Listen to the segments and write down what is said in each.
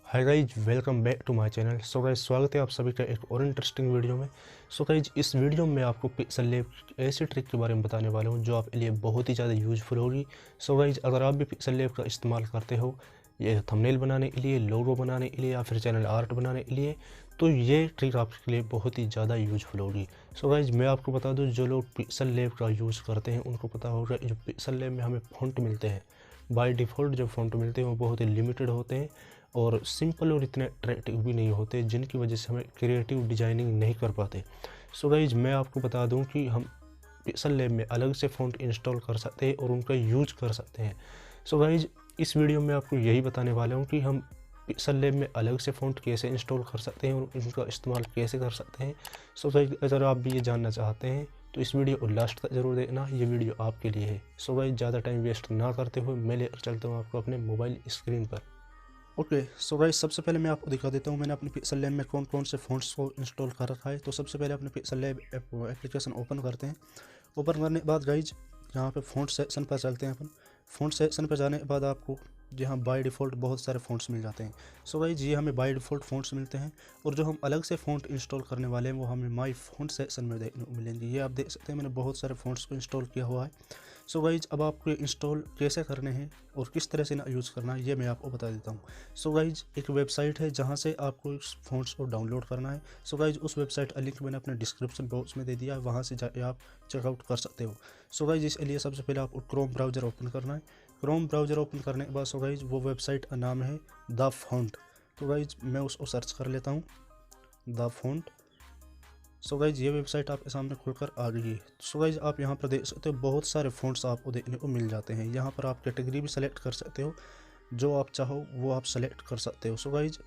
Hi guys, welcome back to my channel. So guys, स्वागत है आप सभी का एक और इंटरेस्टिंग वीडियो में। सो गाइज, इस वीडियो में आपको पिक्सेलैब की ऐसी ट्रिक के बारे में बताने वाला हूं जो आपके लिए बहुत ही ज़्यादा यूजफुल होगी। सो गाइज, अगर आप भी पिक्सेलैब का इस्तेमाल करते हो ये थंबनेल बनाने के लिए, लोगो बनाने के लिए या फिर चैनल आर्ट बनाने के लिए, तो ये ट्रिक आपके लिए बहुत ही ज़्यादा यूजफुल होगी। सो गाइज, मैं आपको बता दूँ, जो लोग पिक्सेलैब का यूज़ करते हैं उनको पता होगा जो पिक्सेलैब में हमें फ़ॉन्ट मिलते हैं, बाय डिफ़ॉल्ट जो फ़ॉन्ट मिलते हैं वो बहुत ही लिमिटेड होते हैं और सिंपल और इतने अट्रैक्टिव भी नहीं होते, जिनकी वजह से हमें क्रिएटिव डिजाइनिंग नहीं कर पाते। सो गाइज, मैं आपको बता दूं कि हम पिक्सेलैब में अलग से फ़ॉन्ट इंस्टॉल कर सकते हैं और उनका यूज कर सकते हैं। सो गाइज, इस वीडियो में आपको यही बताने वाला हूं कि हम पिक्सेलैब में अलग से फ़ॉन्ट कैसे इंस्टॉल कर सकते हैं और इनका इस्तेमाल कैसे कर सकते हैं। सो गाइज, अगर आप भी ये जानना चाहते हैं तो इस वीडियो को लास्ट तक जरूर देखना, ये वीडियो आपके लिए है। सो गाइज, ज़्यादा टाइम वेस्ट ना करते हुए मैं लेकर चलता हूँ आपको अपने मोबाइल स्क्रीन पर। ओके, सो गाइस, सबसे पहले मैं आपको दिखा देता हूँ मैंने अपने पिक्सेलैब में कौन कौन से फ़ॉन्ट्स को इंस्टॉल कर रखा है। तो सबसे पहले अपने पिक्सेलैब एप्लीकेशन ओपन करते हैं। ओपन करने के बाद गाइज यहाँ पे फ़ॉन्ट सेक्शन पर चलते हैं अपन। फ़ॉन्ट सेक्शन पर जाने के बाद आपको यहाँ बाय डिफ़ॉल्ट बहुत सारे फ़ॉन्ट्स मिल जाते हैं। सो गाइज, ये हमें बाय डिफ़ॉल्ट फ़ॉन्ट्स मिलते हैं और जो हम अलग से फ़ॉन्ट इंस्टॉल करने वाले हैं वो हमें माई फ़ॉन्ट सेक्शन में देखने को मिलेंगे। ये आप देख सकते हैं मैंने बहुत सारे फ़ॉन्ट्स को इंस्टॉल किया हुआ है। सो गाइज, अब आपको इंस्टॉल कैसे करने हैं और किस तरह से ना यूज़ करना है ये मैं आपको बता देता हूँ। सो गाइज, एक वेबसाइट है जहाँ से आपको इस फ़ॉन्ट्स को डाउनलोड करना है। सो गाइज, उस वेबसाइट का लिंक मैंने अपने डिस्क्रिप्शन बॉक्स में दे दिया है, वहाँ से जाके आप चेकआउट कर सकते हो। सो गाइज, इसके लिए सबसे पहले आपको क्रोम ब्राउज़र ओपन करना है। क्रोम ब्राउज़र ओपन करने के बाद सो गाइज, वो वेबसाइट का नाम है द फ़ॉन्ट। तो गाइज, मैं उसको सर्च कर लेता हूँ, द फ़ॉन्ट। सो गाइज, ये वेबसाइट आपके सामने खुलकर आ गई है। सो गाइज, आप यहाँ पर देख सकते हो बहुत सारे फ़ॉन्ट्स आपको देखने को मिल जाते हैं। यहाँ पर आप कैटेगरी भी सेलेक्ट कर सकते हो, जो आप चाहो वो आप सेलेक्ट कर सकते हो। सो गाइज,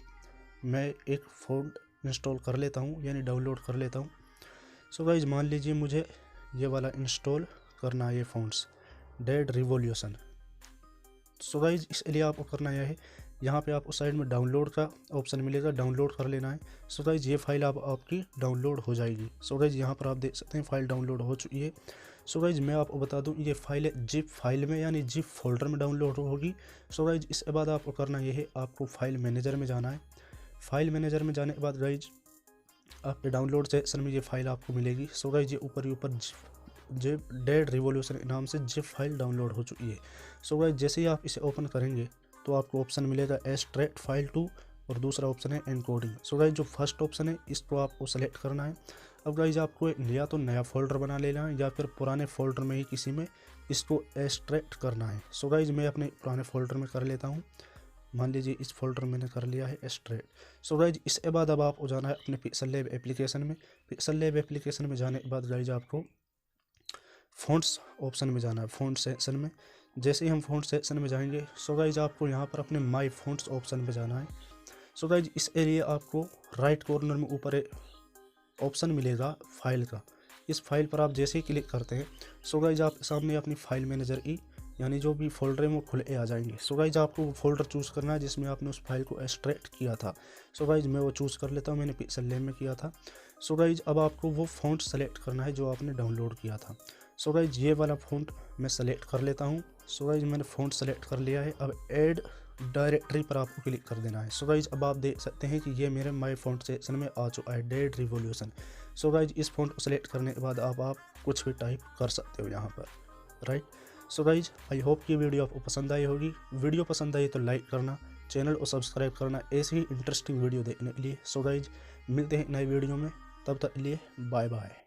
मैं एक फ़ॉन्ट इंस्टॉल कर लेता हूँ, यानी डाउनलोड कर लेता हूँ। सो गाइज, मान लीजिए मुझे ये वाला इंस्टॉल करना है, ये fonts dead revolution. So guys, इसलिए आपको करना यह है, यहाँ पे आपको साइड में डाउनलोड का ऑप्शन मिलेगा, डाउनलोड कर लेना है। सो गाइज, ये फाइल आपकी डाउनलोड हो जाएगी। सो गाइज, यहाँ पर आप देख सकते हैं फाइल डाउनलोड हो चुकी है। सो गाइज, मैं आपको बता दूँ ये फाइल जिप फाइल में यानी जिप फोल्डर में डाउनलोड होगी। सो गाइज, इसके बाद आपको करना ये है, आपको फाइल मैनेजर में जाना है। फाइल मैनेजर में जाने के बाद गाइज आपके डाउनलोड सेक्शन में ये फाइल आपको मिलेगी। सो गाइज, ये ऊपर जिप डेड रिवॉल्यूशन के नाम से जिप फाइल डाउनलोड हो चुकी है। सो गाइज, जैसे ही आप इसे ओपन करेंगे तो आपको ऑप्शन मिलेगा एक्सट्रैक्ट फाइल टू और दूसरा ऑप्शन है एनकोडिंग। सो गाइज, जो फर्स्ट ऑप्शन है इसको आपको सेलेक्ट करना है। अब गाइज, आपको या तो नया फोल्डर बना लेना है या फिर पुराने फोल्डर में ही किसी में इसको एक्सट्रैक्ट करना है। सो गाइज, मैं अपने पुराने फोल्डर में कर लेता हूँ। मान लीजिए इस फोल्डर मैंने कर लिया है एक्सट्रैक्ट। सो गाइज, इसके बाद अब आपको जाना है अपने पिक्सेलैब एप्लीकेशन में। पिक्सेलैब एप्लीकेशन में जाने के बाद गाइज आपको फ़ॉन्ट्स ऑप्शन में जाना है, फ़ॉन्ट सेक्शन में। जैसे ही हम फ़ॉन्ट सेक्शन में जाएंगे सो गाइज, आपको यहाँ पर अपने माई फ़ॉन्ट्स ऑप्शन में जाना है। सो गाइज, इस एरिया आपको राइट कॉर्नर में ऊपर ऑप्शन मिलेगा फाइल का। इस फाइल पर आप जैसे ही क्लिक करते हैं सो गाइज, आप सामने अपनी फाइल मैनेजर की यानी जो भी फोल्डर है वो खुले आ जाएंगे। सो गाइज, आपको वो फोल्डर चूज़ करना है जिसमें आपने उस फाइल को एक्सट्रैक्ट किया था। सो गाइज, मैं वो चूज़ कर लेता हूँ, मैंने पिक्सेलैब में किया था। सो गाइज, अब आपको वो फ़ॉन्ट सेलेक्ट करना है जो आपने डाउनलोड किया था। सो गाइज, ये वाला फ़ॉन्ट मैं सेलेक्ट कर लेता हूँ। सो गाइज, मैंने फ़ॉन्ट सेलेक्ट कर लिया है। अब ऐड डायरेक्टरी पर आपको क्लिक कर देना है। सो गाइज, अब आप देख सकते हैं कि ये मेरे माई फ़ॉन्ट सेक्शन में आ चुका है, डेड रिवॉल्यूशन। सो गाइज, इस फ़ॉन्ट को सेलेक्ट करने के बाद आप कुछ भी टाइप कर सकते हो यहाँ पर, right. So guys, I hope कि वीडियो आपको पसंद आई होगी। वीडियो पसंद आई तो लाइक करना, चैनल को सब्सक्राइब करना ऐसी ही इंटरेस्टिंग वीडियो देखने के लिए। सो गाइज, मिलते हैं नई वीडियो में, तब तक के लिए बाय बाय।